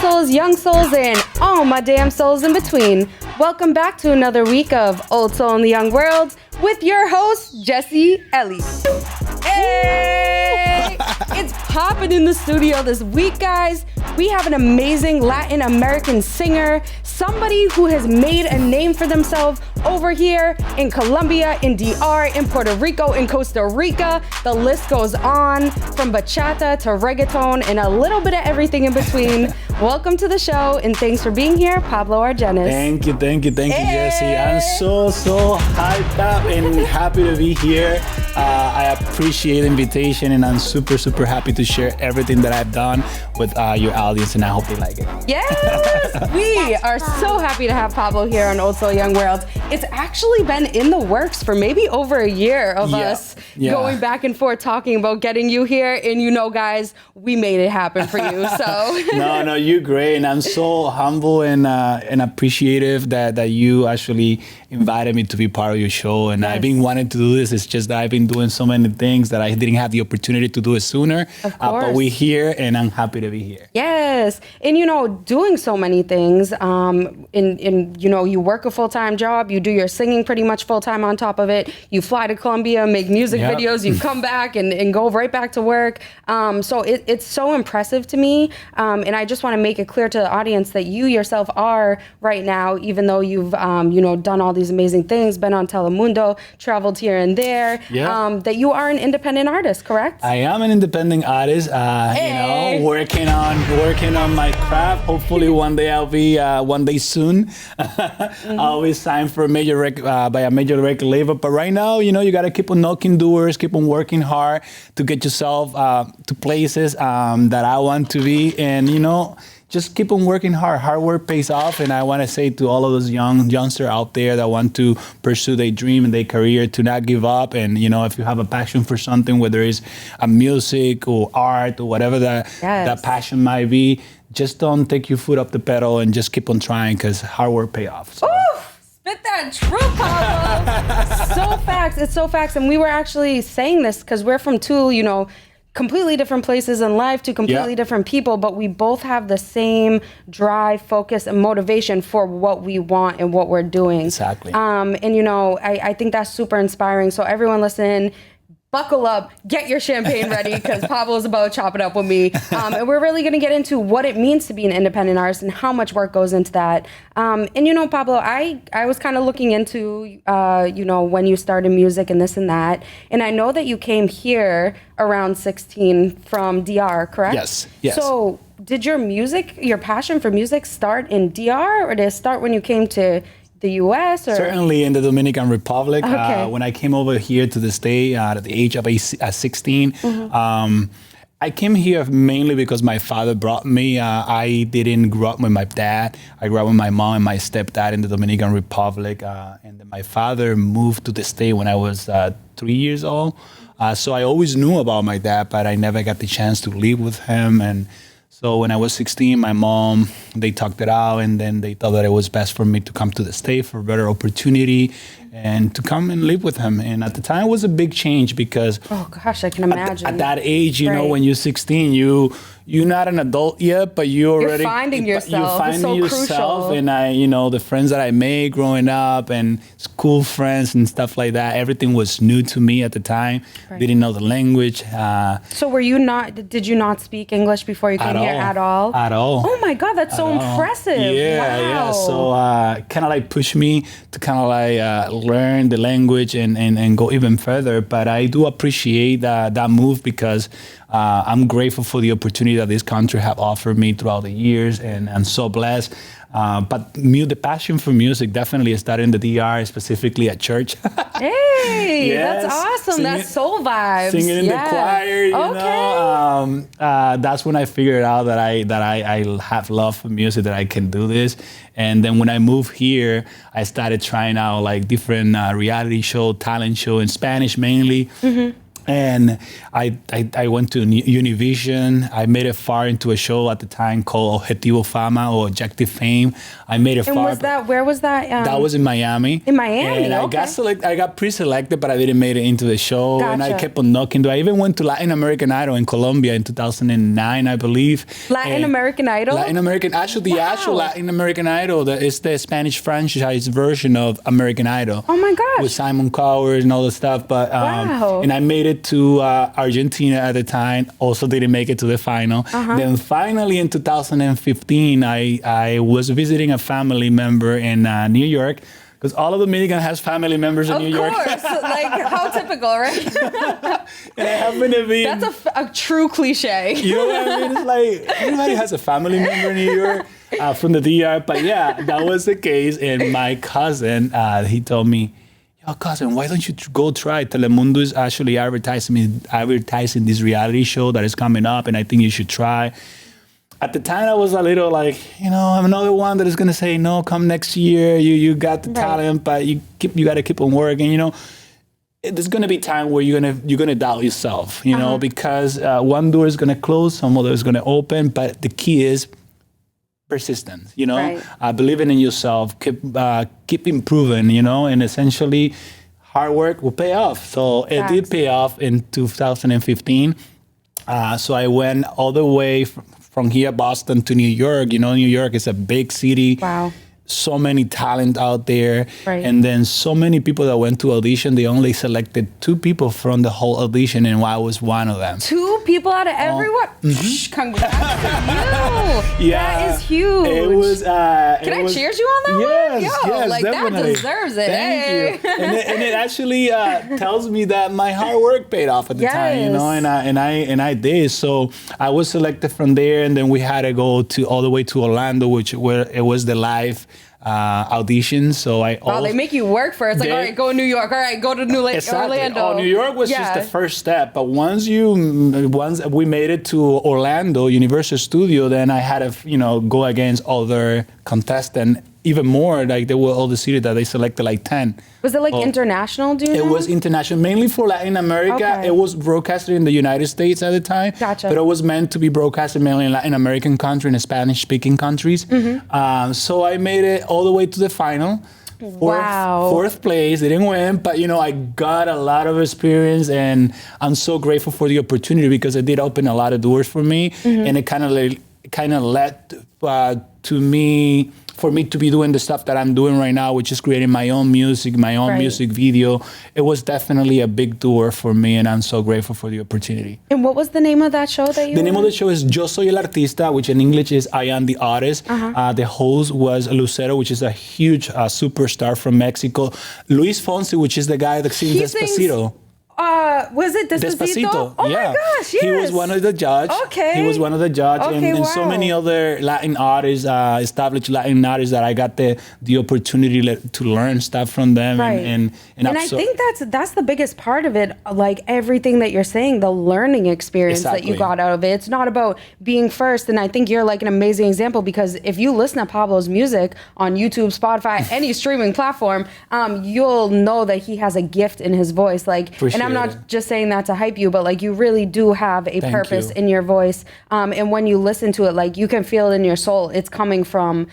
souls, young souls, and all my damn souls in between. Welcome back to another week of Old Soul in the Young World with your host, Jesse Ellie. Hey! It's popping in the studio this week, guys. We have an amazing Latin American singer, somebody who has made a name for themselves over here in Colombia, in DR, in Puerto Rico, in Costa Rica. The list goes on, from bachata to reggaeton and a little bit of everything in between. Welcome to the show, and thanks for being here, Pablo Argenis. Thank you, Jesse. I'm so hyped up and happy to be here. I appreciate the invitation, and I'm super happy to share everything that I've done with your audience, and I hope they like it. Yes, we are so happy to have Pablo here on Old Soul Young World. It's actually been in the works for maybe over a year of us going back and forth talking about getting you here, and you know, guys, we made it happen for you. So no, you're great, and I'm so humble and appreciative that you actually invited me to be part of your show. And I've been wanting to do this. It's just that I've been doing so many things that I didn't have the opportunity to do it sooner. Of course. But we're here, and I'm happy to be here. Yes, and you know, doing so many things. You know, you work a full-time job. You do your singing pretty much full-time on top of it. You fly to Colombia, make music videos. You come back and go right back to work. So it's so impressive to me. And I just want to make it clear to the audience that you yourself are right now, even though you've done all these amazing things, been on Telemundo, traveled here and there, that you are an independent artist, correct? I am an independent artist, Hey. working on my craft. Hopefully one day I'll be, one day soon, I'll be signed for a major by a major record label. But right now, you got to keep on knocking doors, keep on working hard to get yourself to places that I want to be. And, just keep on working hard. Hard work pays off, and I want to say to all of those youngsters out there that want to pursue their dream and their career, to not give up. And if you have a passion for something, whether it's a music or art or whatever that passion might be, just don't take your foot off the pedal and just keep on trying, because hard work pays off. So. Ooh, spit that truth, Pablo. So facts. It's so facts. And we were actually saying this because we're from two, completely different places in life, to completely different people, but we both have the same drive, focus, and motivation for what we want and what we're doing. Exactly. And I think that's super inspiring. So everyone listen, buckle up, get your champagne ready, because Pablo's about to chop it up with me. And we're really going to get into what it means to be an independent artist and how much work goes into that. And Pablo, I was kind of looking into, when you started music and this and that. And I know that you came here around 16 from DR, correct? Yes. So did your passion for music start in DR, or did it start when you came to the U.S.? Or? Certainly in the Dominican Republic. Okay. When I came over here to the state at the age of 16, I came here mainly because my father brought me. I didn't grow up with my dad. I grew up with my mom and my stepdad in the Dominican Republic. And then my father moved to the state when I was 3 years old. So I always knew about my dad, but I never got the chance to live with him. And so when I was 16, my mom, they talked it out, and then they thought that it was best for me to come to the state for a better opportunity and to come and live with him. And at the time, it was a big change because... Oh, gosh, I can imagine. At that age, when you're 16, you're not an adult yet, but you're finding yourself. You're finding so yourself. Crucial. And the friends that I made growing up and school friends and stuff like that, everything was new to me at the time. Right. Didn't know the language. So did you not speak English before you came here at all? At all. Oh my God, that's so impressive. Yeah. So kind of like pushed me to kind of like learn the language and go even further. But I do appreciate that move because I'm grateful for the opportunity that this country have offered me throughout the years, and I'm so blessed. But the passion for music definitely started in the DR, specifically at church. Hey, yes. That's awesome. That's soul vibes. Singing in the choir, you know. That's when I figured out that I have love for music, that I can do this. And then when I moved here, I started trying out like different reality show, talent show in Spanish mainly. And I went to Univision. I made it far into a show at the time called Objetivo Fama or Objective Fame. I made it And far. was that, where was that? That was in Miami. In Miami, and okay. I got pre-selected, but I didn't make it into the show. And I Gotcha. kept on knocking. I even went to Latin American Idol in Colombia in 2009, I believe. Latin American Idol? Actually, the actual Latin American Idol is the Spanish franchise version of American Idol. Oh my gosh. With Simon Cowers and all the stuff. But Wow. and I made it to Argentina at the time. Also didn't make it to the final. Then finally in 2015, I was visiting a family member in New York. Because all of Dominican has family members in New York. Of course, like how typical, right? And I happen to be. That's a true cliche. You know what I mean? It's like everybody has a family member in New York from the DR. But yeah, that was the case. And my cousin, he told me, "Yo, cousin, why don't you go try? Telemundo is actually advertising this reality show that is coming up, and I think you should try." At the time, I was a little like, I'm another one that is gonna say no. Come next year, you got the talent, but you got to keep on working. There's gonna be time where you're gonna doubt yourself. Because one door is gonna close, some other is gonna open. But the key is persistence. Believing in yourself, keep improving. And essentially, hard work will pay off. So it did pay off in 2015. So I went all the way from here, Boston, to New York. New York is a big city. Wow. So many talent out there. Right. And then so many people that went to audition. They only selected 2 people from the whole audition, and I was one of them. 2 people out of everyone? Congrats to you. Yeah. That is huge. It was. Can I cheers you on that one? Yes, That definitely. deserves it. Thank you. And it actually tells me that my hard work paid off at the time, and I did. So I was selected from there, and then we had to go all the way to Orlando, where it was the live auditions. So they make you work first. Like, all right, go to New York. All right, go to Orlando. Oh, New York was just the first step. But once we made it to Orlando, Universal Studio, then I had to, go against other contestants. Even more, like there were all the cities that they selected, like 10. Was it like international, do you know? It was international, mainly for Latin America. Okay. It was broadcasted in the United States at the time. Gotcha. But it was meant to be broadcasted mainly in Latin American countries and Spanish-speaking countries. So I made it all the way to the final. Fourth place. They didn't win, but I got a lot of experience, and I'm so grateful for the opportunity because it did open a lot of doors for me, and it kind of led to me. For me to be doing the stuff that I'm doing right now, which is creating my own music, my own music video, it was definitely a big door for me, and I'm so grateful for the opportunity. And what was the name of that show that you The name of the show is Yo Soy El Artista, which in English is I Am the Artist. The host was Lucero, which is a huge superstar from Mexico. Luis Fonsi, which is the guy that sings Despacito. Was it Despacito? Oh yeah. my gosh, yes. He was one of the judges. Okay. He was one of the judges. Okay, and so many other Latin artists, established Latin artists that I got the opportunity to learn stuff from them. Right. And I think that's the biggest part of it, like everything that you're saying, the learning experience that you got out of it. It's not about being first. And I think you're like an amazing example, because if you listen to Pablo's music on YouTube, Spotify, any streaming platform, you'll know that he has a gift in his voice. And I'm not just saying that to hype you, but like you really do have a purpose in your voice. And when you listen to it, like you can feel it in your soul. It's coming from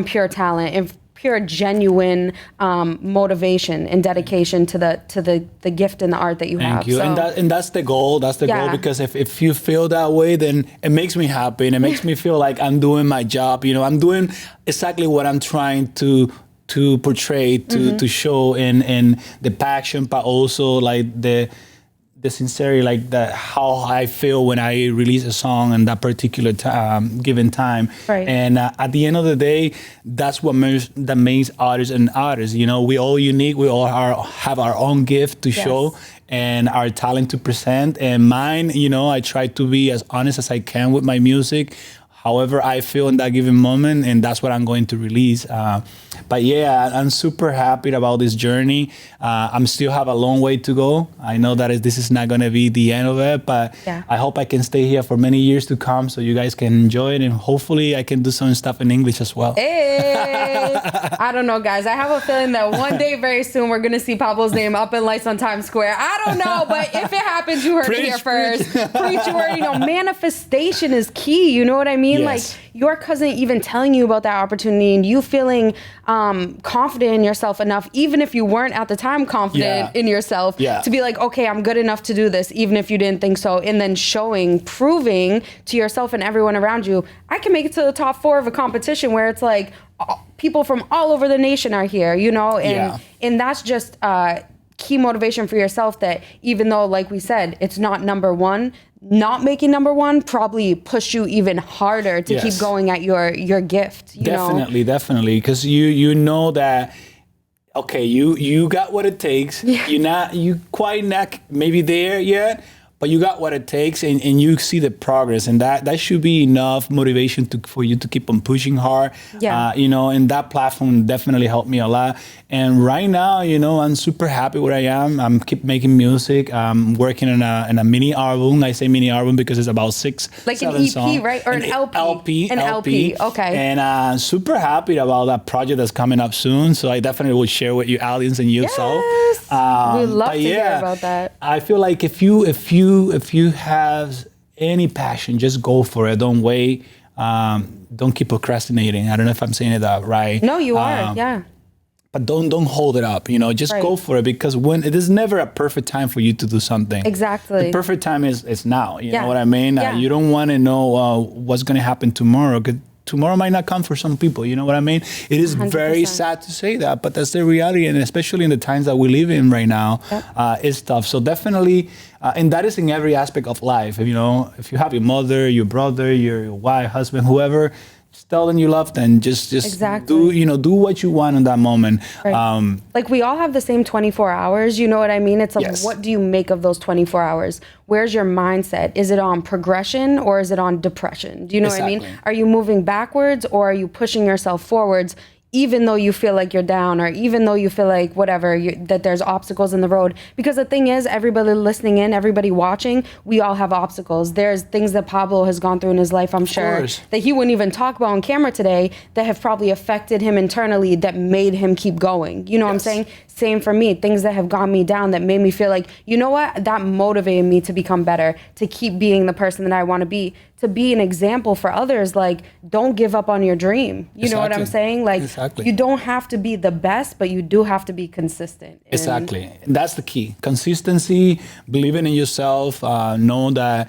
pure talent and pure genuine motivation and dedication to the gift and the art that you have. Thank you. So, And that's the goal. That's the goal, because if you feel that way, then it makes me happy, and it makes me feel like I'm doing my job. I'm doing exactly what I'm trying to portray, to show in the passion, but also like the sincerity, like how I feel when I release a song in that particular given time. Right. And at the end of the day, that's what makes artists and artists. We all unique. We all have our own gift to show and our talent to present. And mine, I try to be as honest as I can with my music. however I feel in that given moment, and that's what I'm going to release. But yeah, I'm super happy about this journey. I'm still have a long way to go. I know that this is not going to be the end of it, but I hope I can stay here for many years to come so you guys can enjoy it, and hopefully I can do some stuff in English as well. Hey, I don't know, guys. I have a feeling that one day very soon we're going to see Pablo's name up in lights on Times Square. I don't know, but if it happens, you heard it here first. Preach, you already know. Manifestation is key. You know what I mean? Yes. Like your cousin even telling you about that opportunity and you feeling confident in yourself enough, even if you weren't at the time confident in yourself, to be like, okay, I'm good enough to do this, even if you didn't think so. And then proving to yourself and everyone around you, I can make it to the top 4 of a competition where it's like people from all over the nation are here, you know? And that's just key motivation for yourself, that even though, like we said, it's not number 1, not making number 1 probably pushed you even harder to keep going at your gift. You definitely, because you know that, okay, you got what it takes. You quite not maybe there yet, but you got what it takes, and you see the progress, and that should be enough motivation for you to keep on pushing hard. You know, and that platform definitely helped me a lot. And right now, you know, I'm super happy where I am. I'm keep making music. I'm working on a mini album. I say mini album because it's about 6, like 7 an EP, songs. right? Or an LP. An LP. Okay. And super happy about that project that's coming up soon. So I definitely will share with you, audience, and you. Yes. So we'd love to hear about that. I feel like if you have any passion, just go for it. Don't wait. Don't keep procrastinating. I don't know if I'm saying it right. No, you are. Yeah. But don't hold it up. You know, just go for it, because when it is never a perfect time for you to do something. Exactly. The perfect time is now. You know what I mean? You don't want to know what's going to happen tomorrow, because tomorrow might not come for some people. You know what I mean? It is 100%. Very sad to say that, but that's the reality, and especially in the times that we live in right now, it's tough. So definitely, and that is in every aspect of life. You know, if you have your mother, your brother, your wife, husband, whoever, just tell them you love them. Just do what you want in that moment. Right. Like we all have the same 24 hours. You know what I mean? It's like, what do you make of those 24 hours? Where's your mindset? Is it on progression or is it on depression? Do you know what I mean? Are you moving backwards or are you pushing yourself forwards? Even though you feel like you're down, or even though you feel like whatever, that there's obstacles in the road. Because the thing is, everybody listening in, everybody watching, we all have obstacles. There's things that Pablo has gone through in his life, I'm sure, that he wouldn't even talk about on camera today, that have probably affected him internally, that made him keep going. You know what I'm saying? Same for me. Things that have got me down, that made me feel like, you know what? That motivated me to become better, to keep being the person that I want to be an example for others. Like, don't give up on your dream. You know what I'm saying? Like, you don't have to be the best, but you do have to be consistent. Exactly. That's the key. Consistency, believing in yourself, know that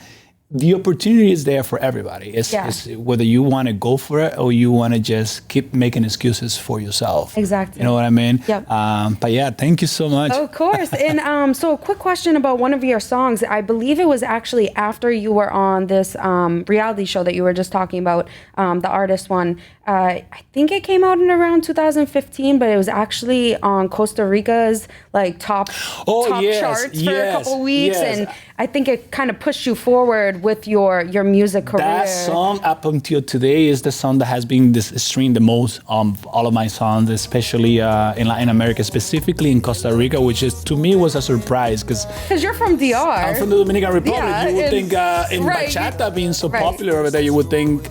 the opportunity is there for everybody. It's whether you want to go for it or you want to just keep making excuses for yourself. Exactly. You know what I mean? Yep. But yeah, thank you so much. Of course. And so a quick question about one of your songs. I believe it was actually after you were on this reality show that you were just talking about, the artist one. I think it came out in around 2015, but it was actually on Costa Rica's top charts for a couple weeks. And I think it kind of pushed you forward with your music career. That song up until today is the song that has been streamed the most of all of my songs, especially in Latin America, specifically in Costa Rica, which is, to me, was a surprise. Because you're from DR. I'm from the Dominican Republic. You would think in bachata being so popular over there, you would think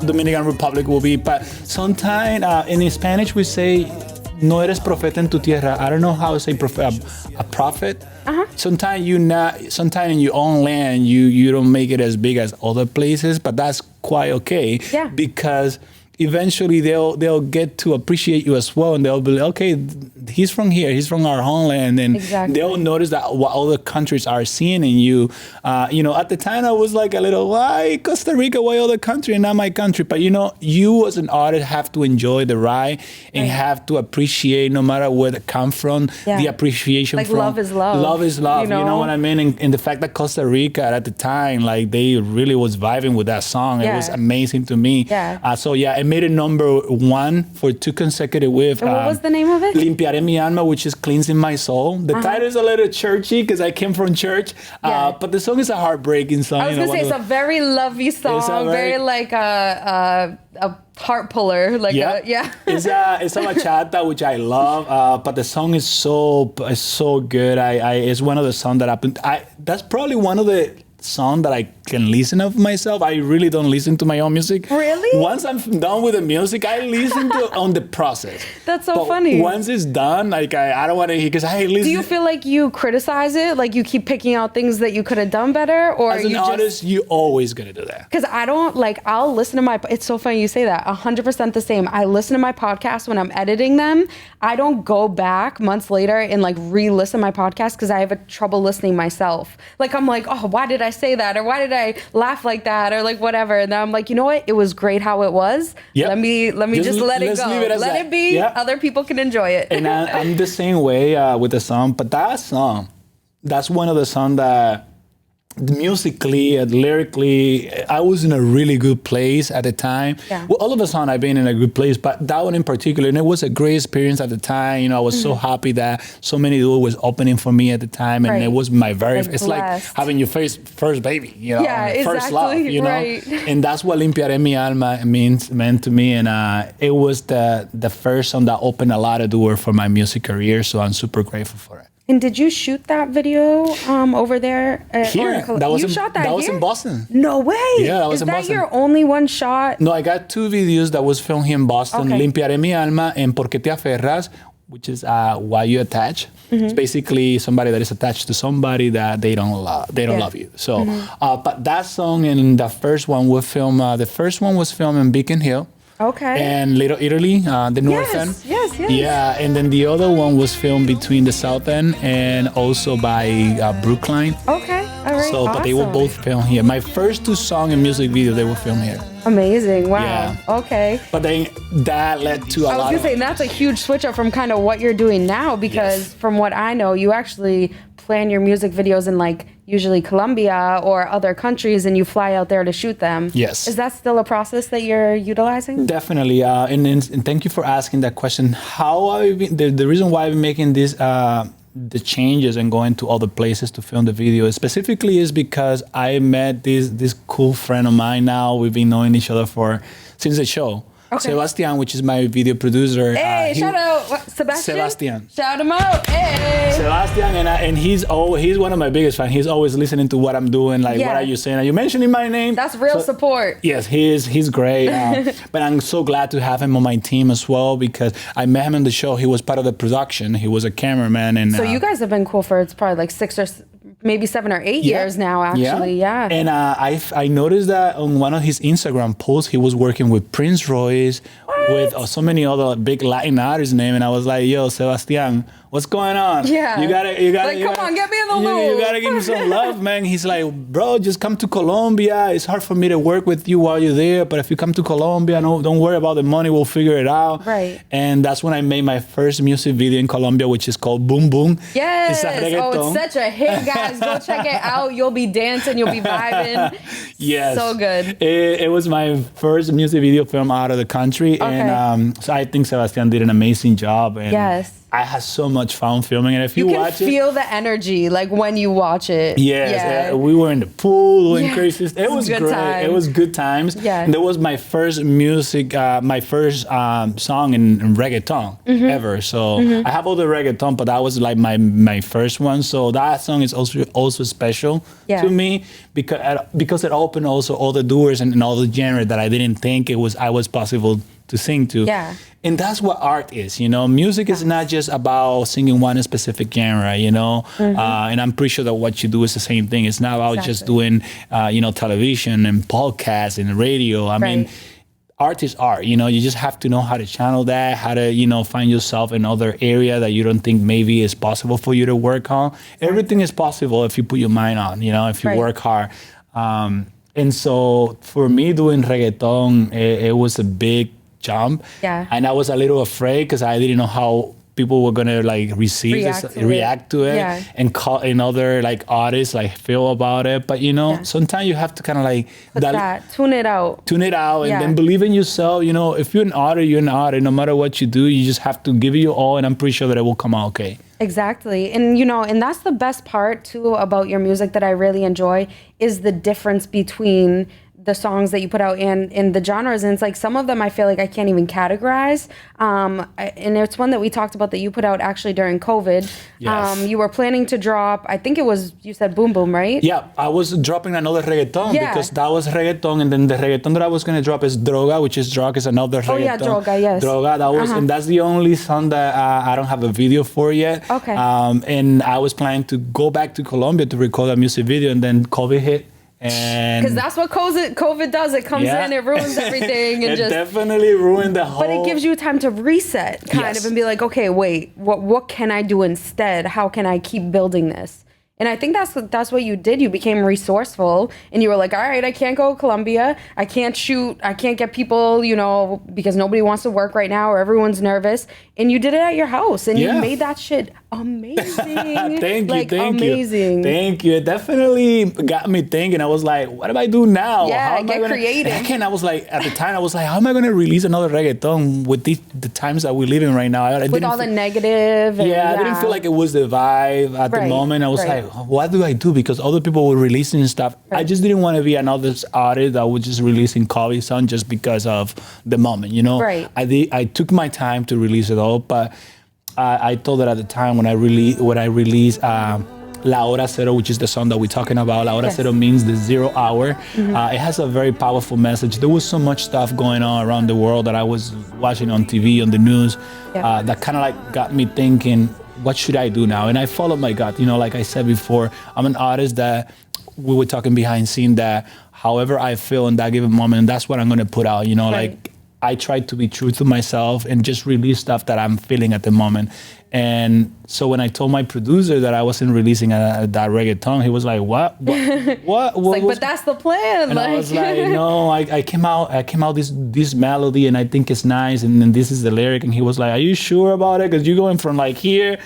Dominican Republic will be. But sometimes in Spanish we say, no eres profeta en tu tierra. I don't know how to say a prophet. Sometimes sometimes in your own land you don't make it as big as other places, but that's quite okay. Because eventually they'll get to appreciate you as well, and they'll be like, okay, he's from here, he's from our homeland, and they'll notice that what other countries are seeing in you. You know, at the time I was like a little, why Costa Rica, why other country and not my country? But you know, you as an artist have to enjoy the ride and have to appreciate, no matter where they come from, the appreciation from. Love is love. Love is love, you know what I mean? And the fact that Costa Rica at the time, like, they really was vibing with that song. It was amazing to me. So yeah, it made it #1 for 2 consecutive weeks. And what was the name of it? Limpiare Mi Alma, which is cleansing my soul. The title is a little churchy because I came from church, but the song is a heartbreaking song. I was gonna say it's a very lovey song, very like a heart puller, like It's a bachata, which I love, but the song is so good. It's one of the songs that that's probably one of the song that I can listen of myself. I really don't listen to my own music. Really? Once I'm done with the music, I listen to on the process. That's so funny. Once it's done, like I don't want to hear because I listen. Do you feel like you criticize it? Like you keep picking out things that you could have done better? Or as an artist, you always gonna do that. Because I don't I'll listen to it's so funny you say that. 100% the same. I listen to my podcast when I'm editing them. I don't go back months later and like re-listen my podcast because I have a trouble listening myself. Like I'm like, oh, why did I say that? Or why did I laugh like that? Or like whatever. And then I'm like, you know what? It was great how it was. Yep. Let me just let it go. Let it be. Yep. Other people can enjoy it. And I'm the same way with the song. But that song, that's one of the songs that musically and lyrically, I was in a really good place at the time. Yeah. Well, all of a sudden I've been in a good place, but that one in particular, and it was a great experience at the time. You know, I was so happy that so many doors was opening for me at the time, and it was my it's like having your first baby, you know, first love, you know, and that's what Limpiare Mi Alma meant to me, and it was the first song that opened a lot of doors for my music career, so I'm super grateful for it. And did you shoot that video over there? Here. Shot that That was in Boston. No way. Yeah, that was in Boston. Is that your only one shot? No, I got 2 videos that was filmed here in Boston. Okay. Limpiare Mi Alma and Por Que Te Aferras, which is why you attach. It's basically somebody that is attached to somebody that they don't love you. So, but that song and the first one was filmed. The first one was filmed in Beacon Hill. Okay. And Little Italy, the north end. Yes. Yeah, and then the other one was filmed between the south end and also by Brookline. Okay, all right. So, but they were both filmed here. My first 2 songs and music videos, they were filmed here. Amazing. Wow. Yeah. Okay. But then that led to a lot. I was gonna say that's a huge switch up from kind of what you're doing now, because from what I know, you actually plan your music videos in like usually Colombia or other countries, and you fly out there to shoot them. Yes. Is that still a process that you're utilizing? Definitely. And thank you for asking that question. How I've been, the reason why I've been making this the changes and going to other places to film the video specifically is because I met this cool friend of mine now. We've been knowing each other since the show. Okay. Sebastian, which is my video producer. Hey, shout out Sebastian. Sebastian. Shout him out. Hey. Sebastian, and he's one of my biggest fans. He's always listening to what I'm doing. Like, what are you saying? Are you mentioning my name? That's real support. Yes, he's great. But I'm so glad to have him on my team as well, because I met him on the show. He was part of the production. He was a cameraman. And so you guys have been cool for it's probably like 6 or maybe 7 or 8 years now, actually. Yeah. And I noticed that on one of his Instagram posts, he was working with Prince Royce, with so many other big Latin artists' name, and I was like, "Yo, Sebastian, what's going on? Yeah, you gotta, like, come on, get me in the loop. You gotta give me some love, man." He's like, "Bro, just come to Colombia. It's hard for me to work with you while you're there, but if you come to Colombia, no, don't worry about the money. We'll figure it out." Right. And that's when I made my first music video in Colombia, which is called Boom Boom. Yes. It's such a hit, guys. Go check it out. You'll be dancing. You'll be vibing. Yes. So good. It was my first music video film out of the country. Okay. And so I think Sebastian did an amazing job. And I had so much fun filming it. If you watch it, you can feel the energy, like when you watch it. Yes, we were in the pool doing crazy. It was great. Time. It was good times. Yeah. And that was my first music, my first song in reggaeton ever. So I have all the reggaeton, but that was like my first one. So that song is also special to me because it opened also all the doors and all the genre that I didn't think I was possible to sing to. Yeah. And that's what art is, you know. Music is not just about singing one specific genre, you know. And I'm pretty sure that what you do is the same thing. It's not about just doing, television and podcasts and radio. I mean, art is art, you know. You just have to know how to channel that, how to, find yourself in other area that you don't think maybe is possible for you to work on. Everything is possible if you put your mind on, if you work hard. And so for me doing reggaeton, it was a big jump. Yeah. And I was a little afraid because I didn't know how people were gonna like react to it, Yeah. and call another like artists like feel about it. But you know, sometimes you have to kind of like tune it out, and then believe in yourself. You know, if you're an artist, you're an artist. No matter what you do, you just have to give it your all, and I'm pretty sure that it will come out okay. Exactly. And, you know, and that's the best part, too, about your music that I really enjoy is the difference between the songs that you put out and the genres. And it's like some of them I feel like I can't even categorize. And it's one that we talked about that you put out actually during COVID. Yes. You were planning to drop, I think it was, you said Boom Boom, right? Yeah, I was dropping another reggaeton because that was reggaeton. And then the reggaeton that I was going to drop is Droga, which is drug, is another reggaeton. Oh, yeah, Droga, yes. Droga, that was, and that's the only song that I don't have a video for yet. Okay. And I was planning to go back to Colombia to record a music video, and then COVID hit. Because that's what COVID does. It comes in, it ruins everything, and it definitely ruined the whole. But it gives you time to reset, kind of, and be like, okay, wait, what can I do instead? How can I keep building this? And I think that's what you did. You became resourceful, and you were like, all right, I can't go to Colombia. I can't shoot. I can't get people, you know, because nobody wants to work right now or everyone's nervous. And you did it at your house, and you made that shit amazing. Thank amazing. you. Thank you. It definitely got me thinking. I was like, what do I do now? Yeah, get creative. And I was like, at the time, I was like, how am I going to release another reggaeton with the times that we live in right now? With all the negative. And, I didn't feel like it was the vibe at the moment. I was like, what do I do? Because other people were releasing stuff. I just didn't want to be another artist that was just releasing cover song just because of the moment, you know? Right. I took my time to release it all, but I thought that at the time when I released La Hora Cero, which is the song that we're talking about. La Hora Cero means the 0 hour. It has a very powerful message. There was so much stuff going on around the world that I was watching on TV, on the news, that kind of like got me thinking, what should I do now? And I followed my gut. You know, like I said before, I'm an artist that we were talking behind scene that however I feel in that given moment, that's what I'm going to put out. You know, like I try to be true to myself and just release stuff that I'm feeling at the moment. And so when I told my producer that I wasn't releasing that reggaeton, he was like, "What? Like, but that's the plan." And I was like, "No, I came out this melody, and I think it's nice, and then this is the lyric." And he was like, "Are you sure about it? Because you're going from like here."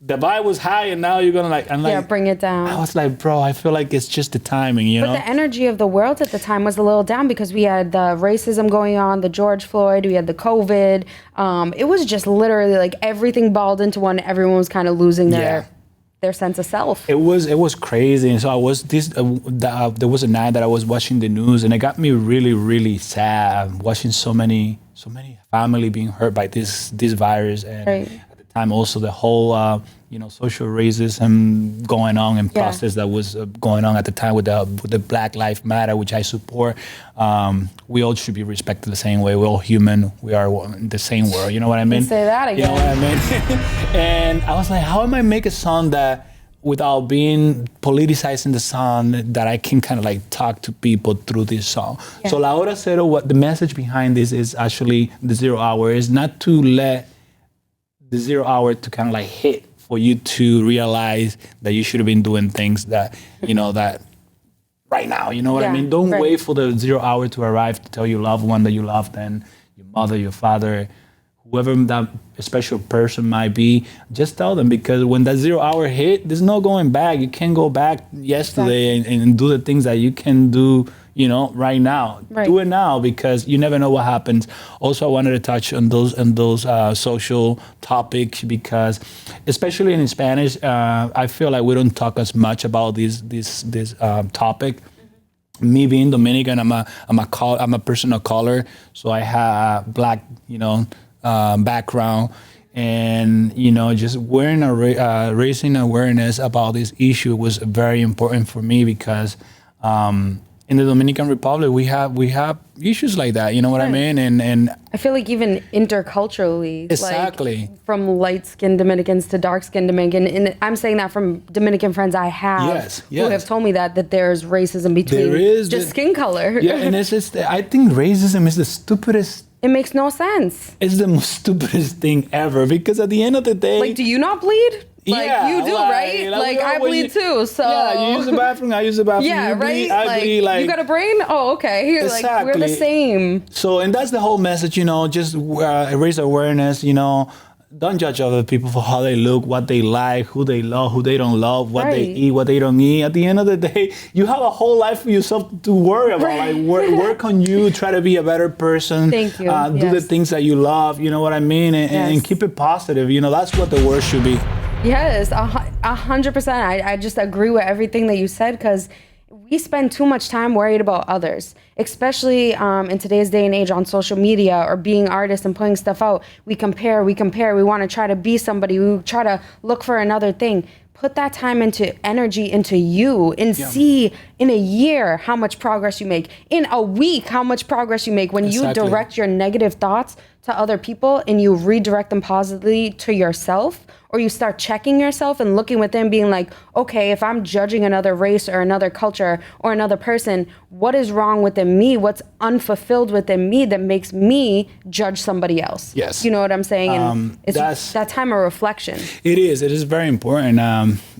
The vibe was high, and now you're gonna like, bring it down. I was like, bro, I feel like it's just the timing, you know? But the energy of the world at the time was a little down because we had the racism going on, the George Floyd, we had the COVID. It was just literally like everything balled into one. Everyone was kind of losing their sense of self. It was crazy, and so I was there was a night that I was watching the news, and it got me really, really sad watching so many family being hurt by this virus, and time also the whole social racism going on and process that was going on at the time with the Black Lives Matter, which I support. We all should be respected the same way. We're all human. We are in the same world. You know what I mean? Say that again. You know what I mean? And I was like, how am I make a song that without being politicizing the song, that I can kind of like talk to people through this song. So La Hora Cero, what the message behind this is actually the 0 hour is not to let the 0 hour to kind of like hit for you to realize that you should have been doing things that, that right now, you know what I mean? Don't wait for the 0 hour to arrive to tell your loved one that you love them, your mother, your father, whoever that special person might be, just tell them, because when that 0 hour hit, there's no going back. You can't go back yesterday and do the things that you can do, right now. Do it now, because you never know what happens. Also, I wanted to touch on those social topics, because especially in Spanish, I feel like we don't talk as much about this topic. Me being Dominican, I'm a person of color, so I have black, background, and just raising awareness about this issue was very important for me, because in the Dominican Republic we have issues like that, you know what I mean? And I feel like even interculturally, exactly, like from light-skinned Dominicans to dark-skinned Dominican, and I'm saying that from Dominican friends I have who have told me that there's racism between skin color. Yeah, and it's just, I think racism is the stupidest. It makes no sense. It's the most stupidest thing ever, because at the end of the day... Like, do you not bleed? Like, you do, right? Like I bleed too, so... Yeah, you use the bathroom, I use the bathroom. Yeah, right? I bleed, like... You got a brain? Oh, okay. Exactly. Like, we're the same. So, and that's the whole message, just raise awareness, don't judge other people for how they look, what they like, who they love, who they don't love, what they Right. eat, what they don't eat. At the end of the day, you have a whole life for yourself to worry about. Right. Like work on you, try to be a better person. Thank you. Do the Yes. things that you love. You know what I mean, and Yes. keep it positive. You know, that's what the word should be. Yes, 100%. I just agree with everything that you said, because we spend too much time worried about others, especially in today's day and age on social media or being artists and putting stuff out. We compare. We want to try to be somebody. We try to look for another thing. Put that time into energy into you and see in a year how much progress you make. In a week, how much progress you make when you Exactly. direct your negative thoughts to other people and you redirect them positively to yourself, or you start checking yourself and looking within, being like, okay, if I'm judging another race or another culture or another person, what is wrong within me? What's unfulfilled within me that makes me judge somebody else? Yes. You know what I'm saying? And it's that's- that time of reflection. It is very important,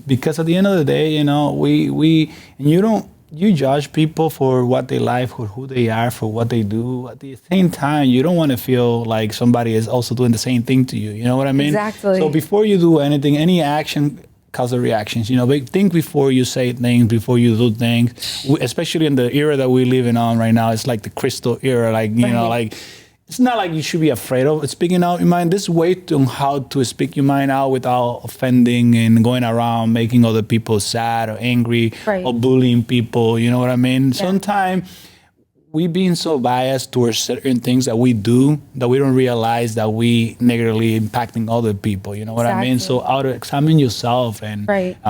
because at the end of the day, you know, and you judge people for what they like, for who they are, for what they do. At the same time, you don't want to feel like somebody is also doing the same thing to you. You know what I mean? Exactly. So before you do anything, any action causes reactions. You know, but think before you say things, before you do things. Especially in the era that we're living on right now, it's like the crystal era. Like, you know, like, it's not like you should be afraid of speaking out your mind. There's a way on how to speak your mind out without offending and going around making other people sad or angry or bullying people. You know what I mean? Sometimes we being so biased towards certain things that we do that we don't realize that we negatively impacting other people. You know what I mean? So examine yourself and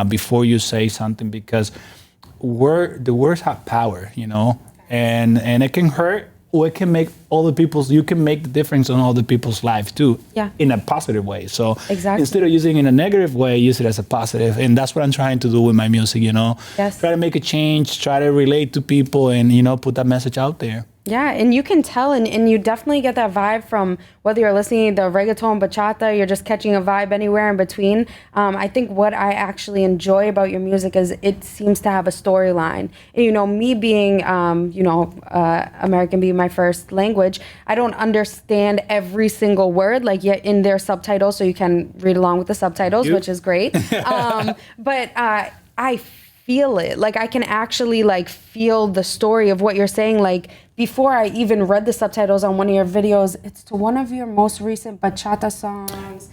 before you say something, because the words have power, you know, and it can hurt. Or it can make you can make the difference on other people's lives too, in a positive way. So instead of using it in a negative way, use it as a positive. And that's what I'm trying to do with my music, you know. Try to make a change, try to relate to people and, you know, put that message out there. Yeah, and you can tell, and you definitely get that vibe from whether you're listening to reggaeton, bachata, you're just catching a vibe anywhere in between. I think what I actually enjoy about your music is it seems to have a storyline. And, you know, me being, American being my first language, I don't understand every single word, like yet in their subtitles, so you can read along with the subtitles, which is great. But I feel it. Like I can actually like feel the story of what you're saying. Like before I even read the subtitles on one of your videos, it's to one of your most recent bachata songs,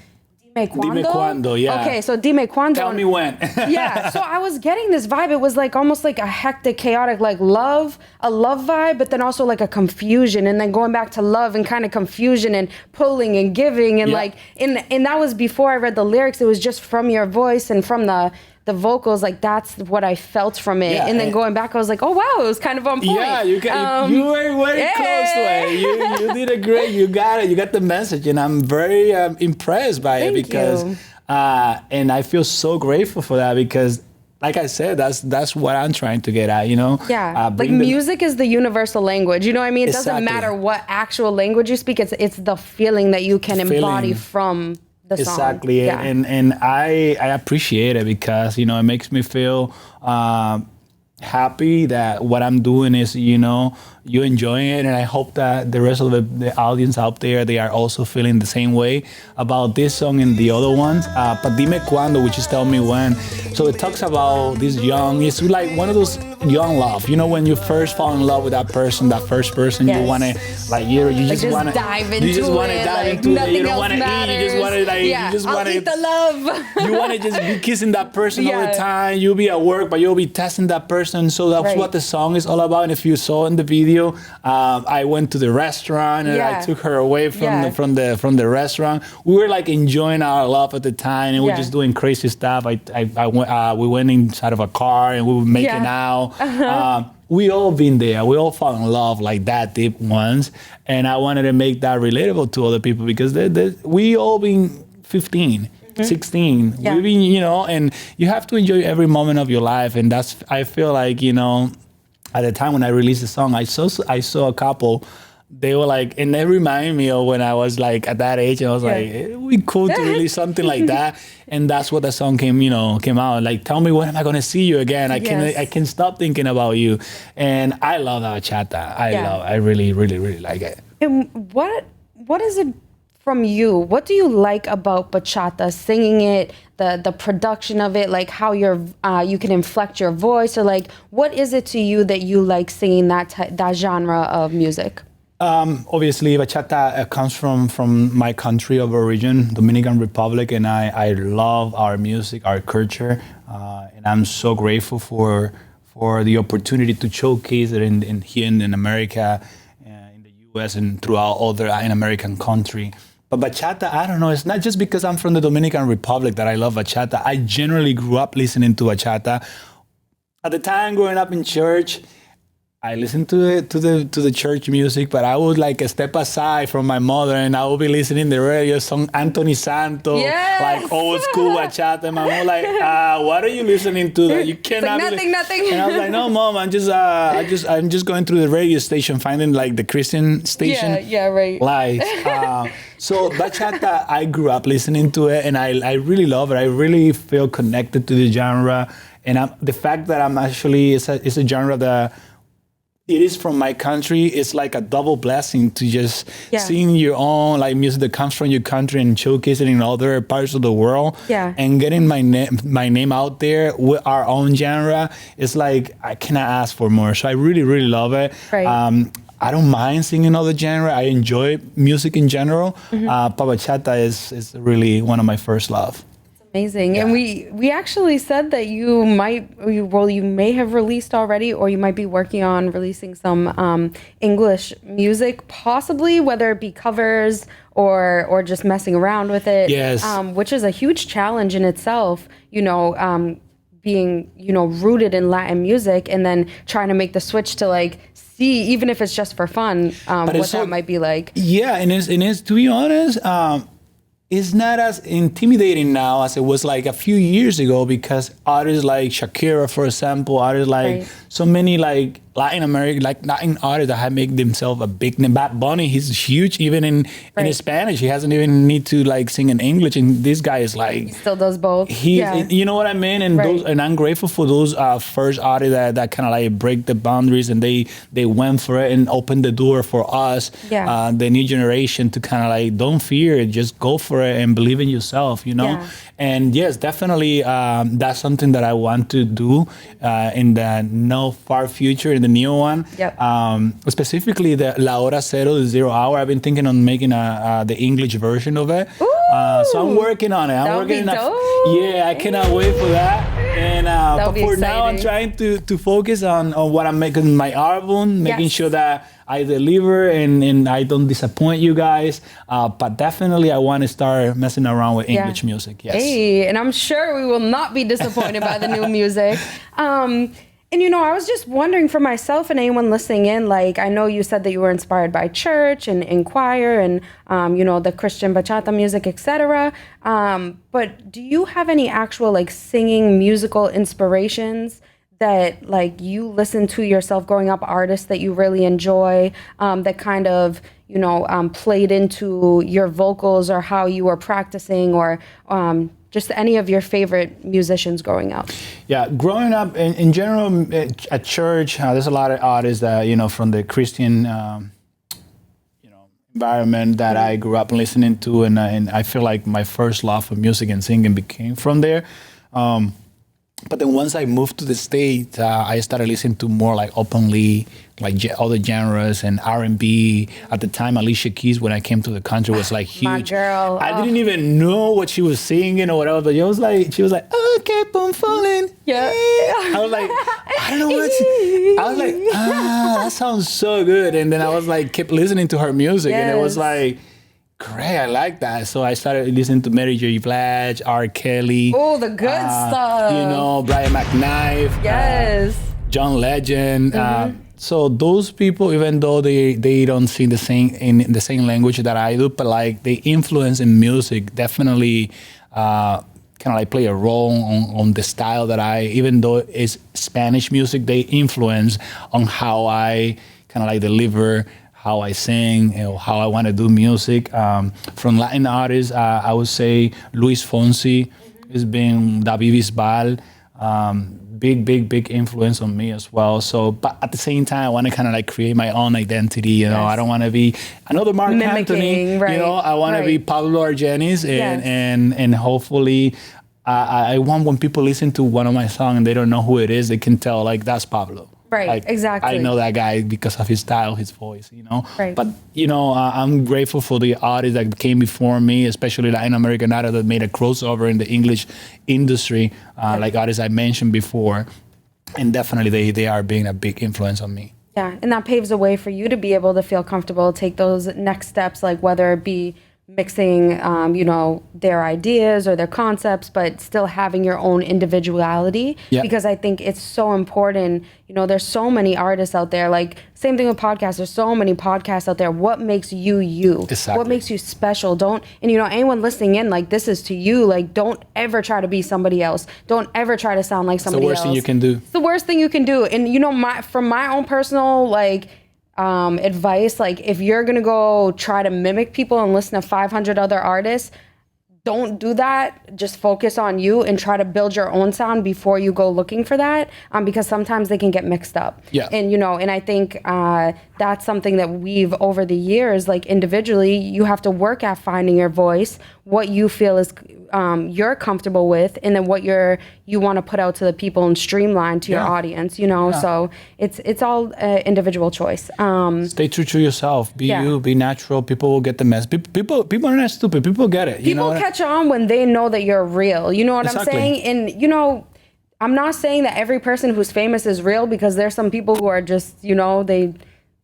Dime Cuando. Dime Cuando, yeah. Okay, so Dime Cuando. Tell me when. Yeah, so I was getting this vibe. It was like almost like a hectic, chaotic, like a love vibe, but then also like a confusion, and then going back to love and kind of confusion and pulling and giving and like, and that was before I read the lyrics. It was just from your voice and from the vocals, like that's what I felt from it. And then going back, I was like, oh wow, it was kind of on point. Yeah, you were very close to it. You did a great. You got it. You got the message, and I'm very impressed by it because, and I feel so grateful for that because, like I said, that's what I'm trying to get at. You know. Yeah, like music is the universal language. You know what I mean? It doesn't matter what actual language you speak. It's the feeling that you can embody from the song. Exactly, and I appreciate it because, you know, it makes me feel happy that what I'm doing is, you know, you're enjoying it, and I hope that the rest of the audience out there, they are also feeling the same way about this song and the other ones. But Dime Cuando, which is Tell Me When. So it talks about this young, it's like one of those young love. You know, when you first fall in love with that first person, you want to, like, you just want to dive into it. You just want to dive into it. You don't want to eat. You just want to, like, you just want to eat the love. You want to just be kissing that person all the time. You'll be at work, but you'll be testing that person. So that's what the song is all about. And if you saw in the video, I went to the restaurant and I took her away from the restaurant. We were like enjoying our love at the time, and we were just doing crazy stuff. We went inside of a car and we were making out. We all been there. We all fall in love like that deep once, and I wanted to make that relatable to other people because we all been 15. 16. We've been, you know, and you have to enjoy every moment of your life. And I feel like, you know, at the time when I released the song, I saw a couple, they were like, and they remind me of when I was like at that age, and I was like, it'd be cool to release something like that. And that's what the song came out. Like, tell me when am I going to see you again? I can't stop thinking about you. And I love that bachata. I really, really, really like it. And what is it from you, what do you like about bachata? Singing it, the production of it, like how you can inflect your voice, or like what is it to you that you like singing that genre of music? Obviously, bachata comes from my country of origin, Dominican Republic, and I love our music, our culture, and I'm so grateful for the opportunity to showcase it in here in America, in the U.S. and throughout other in American country. But bachata, I don't know, it's not just because I'm from the Dominican Republic that I love bachata. I generally grew up listening to bachata. At the time growing up in church, I listened to the church music, but I would like step aside from my mother and I would be listening to the radio song Anthony Santos, yes. like old school bachata. And my mom was like, what are you listening to? That you cannot. Like, nothing. And I was like, no, mom, I'm just going through the radio station, finding like the Christian station. Yeah, right. Live. So bachata, I grew up listening to it, and I really love it. I really feel connected to the genre, and the fact that I'm actually it's a genre that. It is from my country. It's like a double blessing to just seeing your own like music that comes from your country and showcasing it in other parts of the world. Yeah. And getting my name out there with our own genre. It's like I cannot ask for more. So I really, really love it. Right. I don't mind singing other genre. I enjoy music in general. But bachata is really one of my first love. Amazing. Yeah. And we actually said that you may have released already, or you might be working on releasing some English music, possibly, whether it be covers or just messing around with it. Yes. Which is a huge challenge in itself, being, rooted in Latin music and then trying to make the switch to like see, even if it's just for fun, what that might be like. Yeah, and it's to be honest, it's not as intimidating now as it was like a few years ago, because artists like Shakira, for example, artists like so many like Latin American, like Latin artists that have made themselves a big name. Bad Bunny, he's huge even in Spanish. He hasn't even need to like sing in English, and this guy is like he still does both. You know what I mean? And and I'm grateful for those first artists that kind of like break the boundaries, and they went for it and opened the door for us, the new generation, to kind of like don't fear it, just go for it and believe in yourself, And yes, definitely that's something that I want to do in the no far future, in the new one. Specifically the La Hora Cero, the 0 hour. I've been thinking on making the English version of it. So I'm working on it. I cannot wait for that. And but for now, I'm trying to focus on what I'm making my album, making sure that I deliver and I don't disappoint you guys. But definitely, I want to start messing around with English music. Yes. Hey, and I'm sure we will not be disappointed by the new music. And, I was just wondering for myself and anyone listening in, like, I know you said that you were inspired by church and choir and, the Christian bachata music, etc. But do you have any actual, like, singing musical inspirations that, like, you listen to yourself growing up, artists that you really enjoy, that kind of, played into your vocals or how you were practicing, or just any of your favorite musicians growing up? Yeah, growing up in general at church, there's a lot of artists that from the Christian environment that I grew up listening to, and I feel like my first love for music and singing became from there. But then once I moved to the States, I started listening to more like openly, like other genres and R&B. At the time, Alicia Keys, when I came to the country, was like huge. My girl. I didn't even know what she was singing or whatever, but she was like, oh, keep on falling. Yeah. I was like, I don't know what I was like, that sounds so good. And then I was like, kept listening to her music, and it was like, great, I like that. So I started listening to Mary J. Blige, R. Kelly. Oh, the good stuff. Brian McKnight. Yes. John Legend. So those people, even though they don't sing the same in the same language that I do, but like they influence in music definitely kind of like play a role on the style that even though it's Spanish music, they influence on how I kind of like deliver, how I sing, how I want to do music. From Latin artists, I would say Luis Fonsi has been David Bisbal. big influence on me as well. So, but at the same time, I want to kind of like create my own identity. You know, I don't want to be another Mark Anthony. Right. You know, I want to be Pablo Argenis, and hopefully, I want when people listen to one of my songs and they don't know who it is, they can tell like that's Pablo. Right, like, exactly. I know that guy because of his style, his voice, you know. Right. But, you know, I'm grateful for the artists that came before me, especially Latin American artists that made a crossover in the English industry, like artists I mentioned before. And definitely they are being a big influence on me. Yeah, and that paves a way for you to be able to feel comfortable, take those next steps, like whether it be mixing, you know, their ideas or their concepts, but still having your own individuality. Yeah. Because I think it's so important. You know, there's so many artists out there. Like, same thing with podcasts. There's so many podcasts out there. What makes you you? Exactly. What makes you special? And you know, anyone listening in, like, this is to you. Like, don't ever try to be somebody else. Don't ever try to sound like somebody else. It's the worst thing you can do. It's the worst thing you can do. And, you know, from my own personal, like, advice, like if you're gonna go try to mimic people and listen to 500 other artists, don't do that. Just focus on you and try to build your own sound before you go looking for that, because sometimes they can get mixed up. Yeah. And, you know, and I think that's something that we've, over the years, like individually, you have to work at finding your voice, what you feel is you're comfortable with, and then what you want to put out to the people and streamline to your audience, you know. So it's all individual choice. Stay true to yourself. Be you. Be natural. People will get the mess. People are not stupid. People get it. People catch on when they know that you're real. You know what I'm saying? And, you know, I'm not saying that every person who's famous is real, because there's some people who are just, you know, they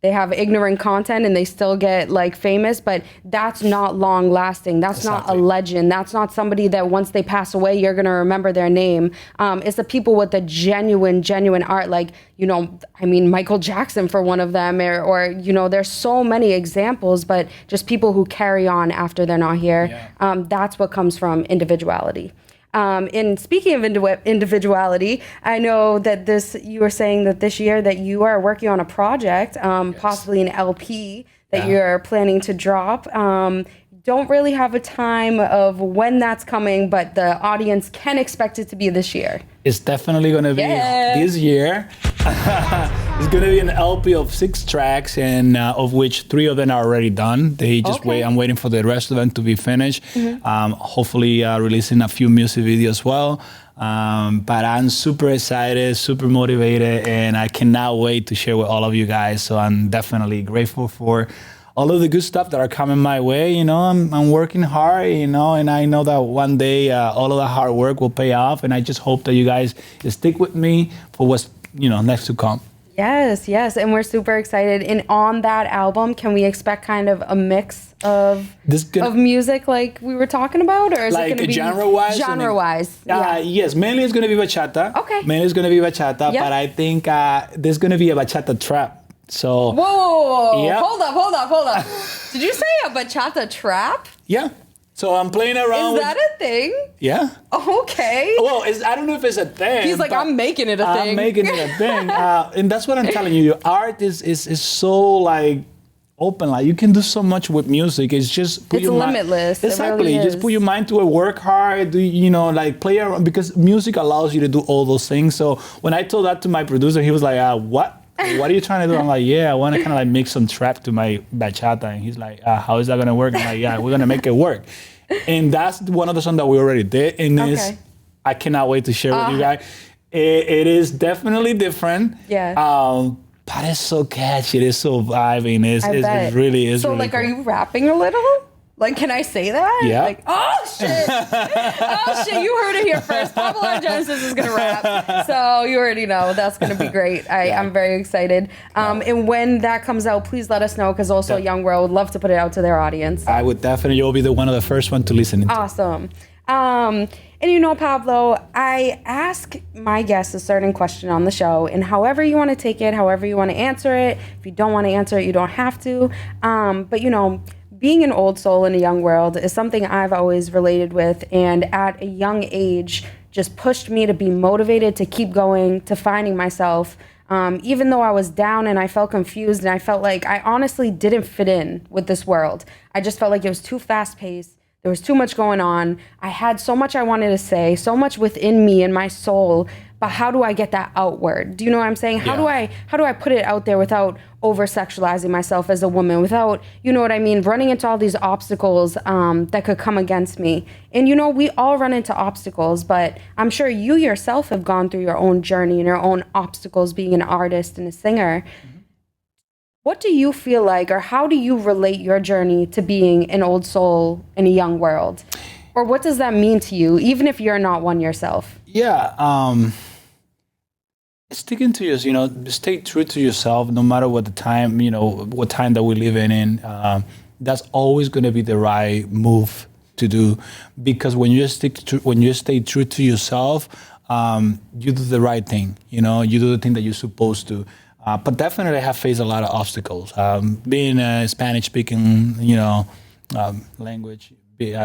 have ignorant content and they still get like famous, but that's not long lasting. That's not a legend. That's not somebody that once they pass away, you're going to remember their name. It's the people with the genuine art. Like, you know, I mean, Michael Jackson for one of them, or you know, there's so many examples, but just people who carry on after they're not here. That's what comes from individuality. And speaking of individuality, I know that you were saying that this year that you are working on a project, possibly an LP that you're planning to drop. Don't really have a time of when that's coming, but the audience can expect it to be this year. It's definitely going to be this year. It's going to be an LP of 6 tracks, and of which 3 of them are already done. They just wait. I'm waiting for the rest of them to be finished. Hopefully releasing a few music videos as well. But I'm super excited, super motivated, and I cannot wait to share with all of you guys. So I'm definitely grateful for all of the good stuff that are coming my way. You know, I'm working hard, you know, and I know that one day all of the hard work will pay off. And I just hope that you guys stick with me for what's, you know, next to come. Yes. And we're super excited. And on that album, can we expect kind of a mix of music like we were talking about? Or is like it going to be genre-wise? Genre-wise, yes, mainly it's going to be bachata. Okay. Mainly it's going to be bachata, but I think there's going to be a bachata trap. So whoa, hold up. Did you say a bachata trap? Yeah. So I'm playing around. Is that a thing? Yeah. Okay. Well, I don't know if it's a thing. He's like, I'm making it a thing. I'm making it a thing. And that's what I'm telling you. Your art is so like open. Like you can do so much with music. It's just it's limitless. Exactly. It really just put your mind to it, work hard, you know, like play around, because music allows you to do all those things. So when I told that to my producer, he was like, what? What are you trying to do? I'm like, I want to kind of like make some trap to my bachata. And he's like, how is that going to work? I'm like, we're going to make it work. And that's one of the songs that we already did. And I cannot wait to share with you guys. It is definitely different. Yeah. But it's so catchy. It's so vibing. It really is. So really like, cool. Are you rapping a little? Like, can I say that? Yeah. Like, oh shit. You heard it here first. Pablo Argenis is going to rap. So you already know that's going to be great. I'm very excited. And when that comes out, please let us know, because also Young World would love to put it out to their audience. I would definitely. You'll be one of the first one to listen to. Awesome. And you know, Pablo, I ask my guests a certain question on the show, and however you want to take it, however you want to answer it. If you don't want to answer it, you don't have to. But you know, being an old soul in a young world is something I've always related with, and at a young age just pushed me to be motivated to keep going, to finding myself. Even though I was down and I felt confused and I felt like I honestly didn't fit in with this world. I just felt like it was too fast-paced. There was too much going on. I had so much I wanted to say, so much within me and my soul, but but how do I get that outward? Do you know what I'm saying? How do I put it out there without over sexualizing myself as a woman, without, you know what I mean, running into all these obstacles that could come against me? And you know, we all run into obstacles, but I'm sure you yourself have gone through your own journey and your own obstacles being an artist and a singer. What do you feel like, or how do you relate your journey to being an old soul in a young world? Or what does that mean to you, even if you're not one yourself? Yeah, sticking to yours, you know, stay true to yourself, no matter what the time, you know, what time that we live in. That's always going to be the right move to do, because when you stay true to yourself, you do the right thing. You know, you do the thing that you're supposed to. But definitely, I have faced a lot of obstacles. Being a Spanish-speaking, you know, language.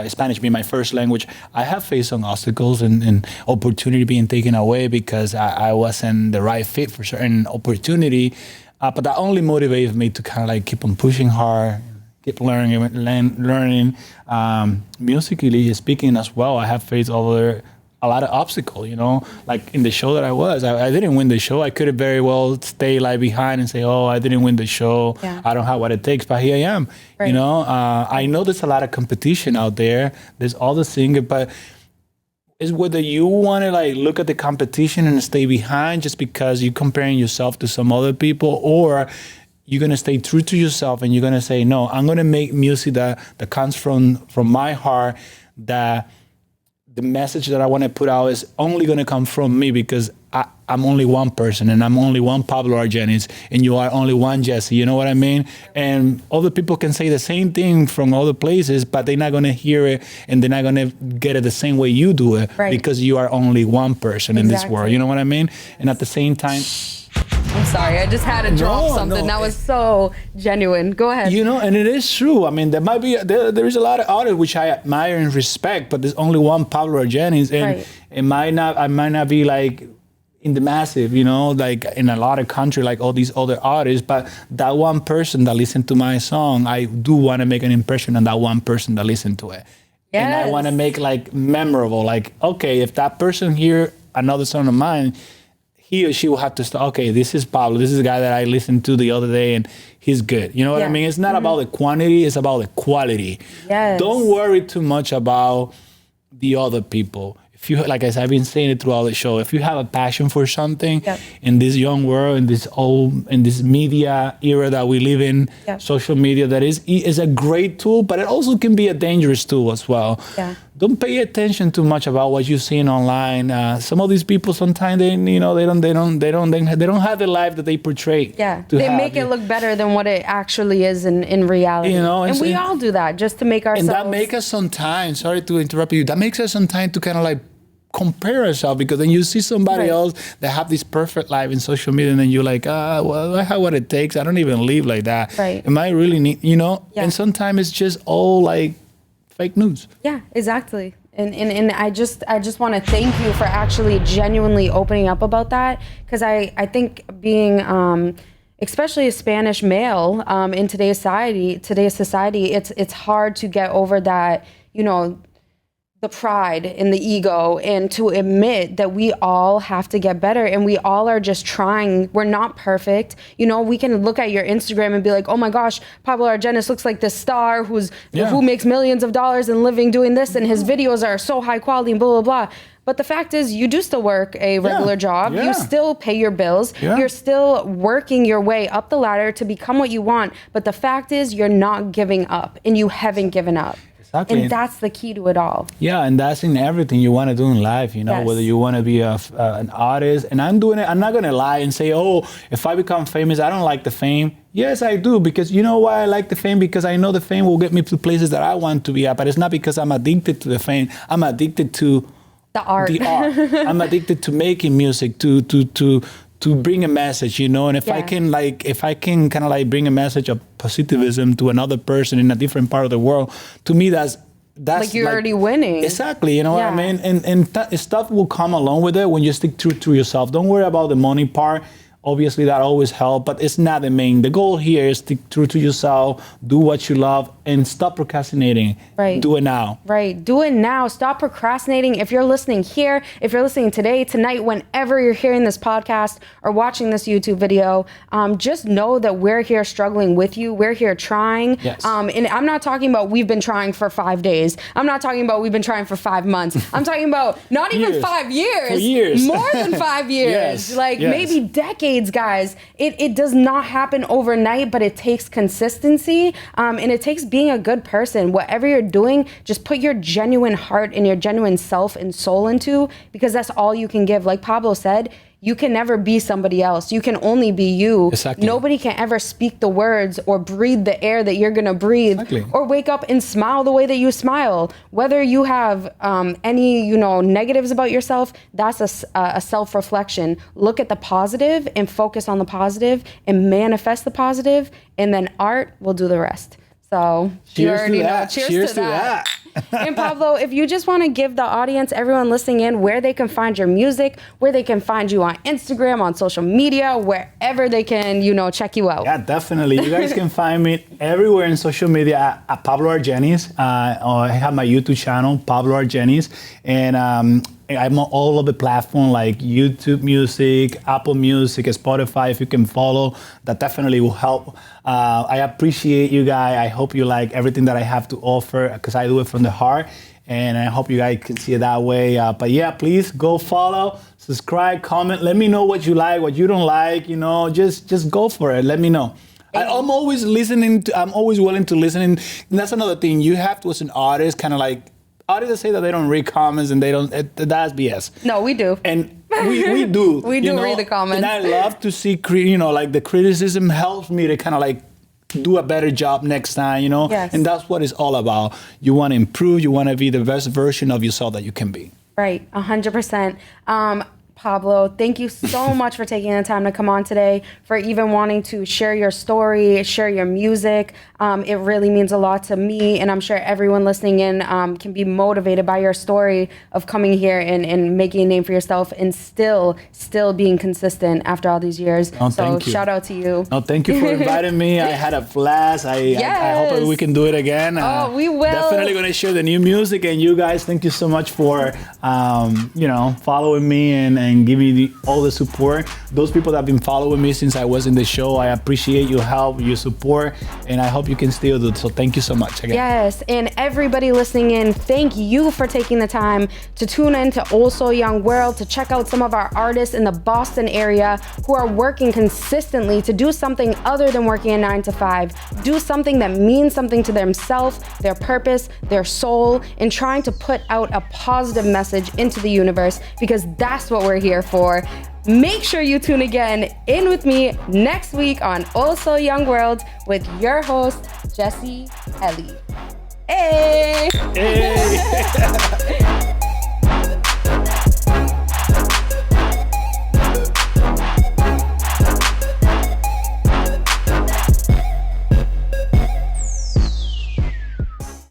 Spanish being my first language, I have faced some obstacles and opportunity being taken away because I wasn't the right fit for certain opportunity. But that only motivated me to kind of like keep on pushing hard, keep learning. Musically speaking as well, I have faced over a lot of obstacles, you know, like in the show that I didn't win the show. I could have very well stay like behind and say, oh, I didn't win the show. Yeah. I don't have what it takes, but here I am. Right. You know, I know there's a lot of competition out there. There's all the singers, but it's whether you want to like look at the competition and stay behind just because you're comparing yourself to some other people, or you're going to stay true to yourself and you're going to say, no, I'm going to make music that comes from my heart, that the message that I want to put out is only going to come from me, because I'm only one person and I'm only one Pablo Argenis and you are only one Jesse, you know what I mean? And other people can say the same thing from other places, but they're not going to hear it and they're not going to get it the same way you do it, right, because you are only one person in this world, you know what I mean? And at the same time... I'm sorry, I just had to drop something. That was so genuine. Go ahead. You know, and it is true. I mean, there is a lot of artists which I admire and respect, but there's only one Pablo Argenis, and I might not be like in the massive, you know, like in a lot of country like all these other artists, but that one person that listened to my song, I do want to make an impression on that one person that listened to it. Yes. And I want to make like memorable, like, okay, if that person hear another song of mine, he or she will have to start, okay, this is Pablo. This is the guy that I listened to the other day and he's good. You know what I mean? It's not about the quantity, it's about the quality. Yes. Don't worry too much about the other people. If you, like I said, I've been saying it throughout the show, if you have a passion for something in this young world, in this media era that we live in, social media, that is a great tool, but it also can be a dangerous tool as well. Yeah. Don't pay attention too much about what you're seeing online. Some of these people sometimes they don't have the life that they portray. Yeah, they make it look better than what it actually is in reality. You know, and we all do that just to make ourselves. And that makes us sometimes. Sorry to interrupt you. That makes us sometimes to kind of like compare ourselves, because then you see somebody else that have this perfect life in social media, and then you're like, well, I have what it takes. I don't even live like that. Right? Am I really need? You know? Yeah. And sometimes it's just all like fake news. Yeah, exactly. And I just want to thank you for actually genuinely opening up about that, because I think being especially a Spanish male in today's society, it's hard to get over that, you know, the pride and the ego, and to admit that we all have to get better, and we all are just trying. We're not perfect. You know, we can look at your Instagram and be like, oh my gosh, Pablo Argenis looks like this star who makes millions of dollars and living doing this, and his videos are so high quality and blah, blah, blah. But the fact is, you do still work a regular job. You still pay your bills. You're still working your way up the ladder to become what you want. But the fact is, you're not giving up, and you haven't given up. Exactly. And that's the key to it all. Yeah, and that's in everything you want to do in life, you know, whether you want to be an artist. And I'm doing it, I'm not going to lie and say, oh, if I become famous, I don't like the fame. Yes, I do, because you know why I like the fame? Because I know the fame will get me to places that I want to be at, but it's not because I'm addicted to the fame. I'm addicted to the art. I'm addicted to making music, to bring a message, you know, and if I can kind of like bring a message of positivism to another person in a different part of the world, to me that's like you're already winning. Exactly, you know what I mean? And stuff will come along with it when you stick true to yourself. Don't worry about the money part. Obviously, that always helps, but it's not the main. The goal here is to true to yourself, do what you love, and stop procrastinating. Right. Do it now. Right. Do it now. Stop procrastinating. If you're listening here, if you're listening today, tonight, whenever you're hearing this podcast or watching this YouTube video, just know that we're here struggling with you. We're here trying. Yes. And I'm not talking about we've been trying for 5 days. I'm not talking about we've been trying for 5 months. I'm talking about not even 5 years. For years. More than 5 years. Yes. Maybe decades, guys. It does not happen overnight, but it takes consistency, and it takes being a good person. Whatever you're doing, just put your genuine heart and your genuine self and soul into, because that's all you can give. Like Pablo said, you can never be somebody else. You can only be you. Exactly. Nobody can ever speak the words or breathe the air that you're gonna breathe, Exactly. or wake up and smile the way that you smile. Whether you have any negatives about yourself, that's a self-reflection. Look at the positive and focus on the positive and manifest the positive, and then art will do the rest. So Cheers to that. Cheers to that. And Pablo, if you just want to give the audience, everyone listening in, where they can find your music, where they can find you on Instagram, on social media, wherever they can, check you out. Yeah, definitely. You guys can find me everywhere in social media at Pablo Argenis. I have my YouTube channel, Pablo Argenis, and I'm on all of the platforms like YouTube Music, Apple Music, Spotify. If you can follow, that definitely will help. I appreciate you guys. I hope you like everything that I have to offer, because I do it from the heart, and I hope you guys can see it that way. But yeah, please go follow, subscribe, comment. Let me know what you like, what you don't like. Just go for it. Let me know. I'm always listening. I'm always willing to listen. And that's another thing. You have to, as an artist, kind of like, artists say that they don't read comments and they don't. That's BS. No, we do. And we do. We do read the comments. And I love to see, the criticism helps me to kind of like do a better job next time, Yes. And that's what it's all about. You want to improve. You want to be the best version of yourself that you can be. Right, 100%. Pablo, thank you so much for taking the time to come on today, for even wanting to share your story, share your music. It really means a lot to me, and I'm sure everyone listening in can be motivated by your story of coming here and making a name for yourself, and still being consistent after all these years. Oh, so thank you. Shout out to you. No, thank you for inviting me. I had a blast. I hope we can do it again. We will. Definitely going to share the new music. And you guys, thank you so much for, following me and giving me all the support. Those people that have been following me since I was in the show, I appreciate your help, your support, and I hope you can still do it. So thank you so much again. Yes, and everybody listening in, thank you for taking the time to tune in to OSYW World, to check out some of our artists in the Boston area who are working consistently to do something other than working a 9 to 5. Do something that means something to themselves, their purpose, their soul, and trying to put out a positive message into the universe, because that's what we're here for. Make sure you tune again in with me next week on OSYW World with your host, Jesse Ellie. Hey! Hey!